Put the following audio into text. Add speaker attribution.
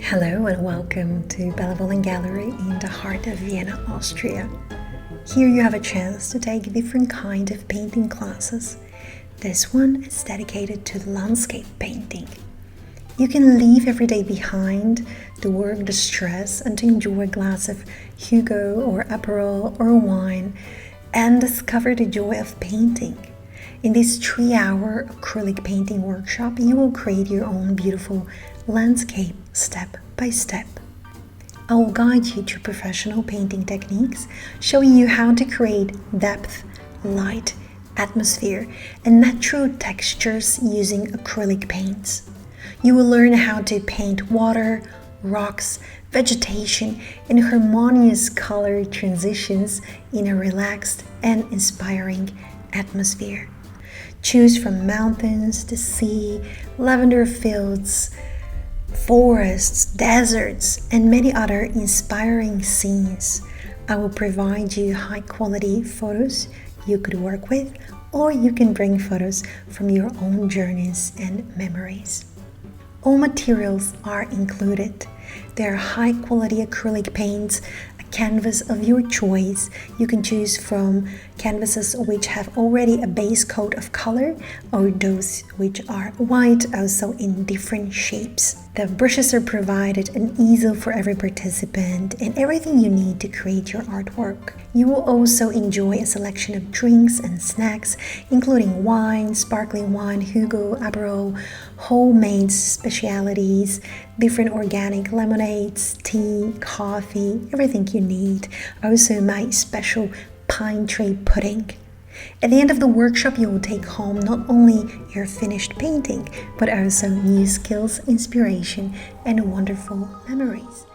Speaker 1: Hello and welcome to Belleville Gallery in the heart of Vienna, Austria. Here you have a chance to take different kind of painting classes. This one is dedicated to landscape painting. You can leave every day behind, to work the stress and to enjoy a glass of Hugo or Aperol or wine and discover the joy of painting. In this 3-hour acrylic painting workshop, you will create your own beautiful landscape step by step. I will guide you through professional painting techniques, showing you how to create depth, light, atmosphere, and natural textures using acrylic paints. You will learn how to paint water, rocks, vegetation, and harmonious color transitions in a relaxed and inspiring atmosphere. Choose from mountains, the sea, lavender fields, forests, deserts, and many other inspiring scenes. I will provide you high-quality photos you could work with, or you can bring photos from your own journeys and memories. All materials are included. There are high-quality acrylic paints, a canvas of your choice. You can choose from canvases which have already a base coat of color or those which are white, also in different shapes. The brushes are provided, an easel for every participant, and everything you need to create your artwork. You will also enjoy a selection of drinks and snacks, including wine, sparkling wine, Hugo, Aperol, homemade specialities, different organic lemonades, tea, coffee, everything you need. Also my special pine tree pudding. At the end of the workshop, you will take home not only your finished painting, but also new skills, inspiration, and wonderful memories.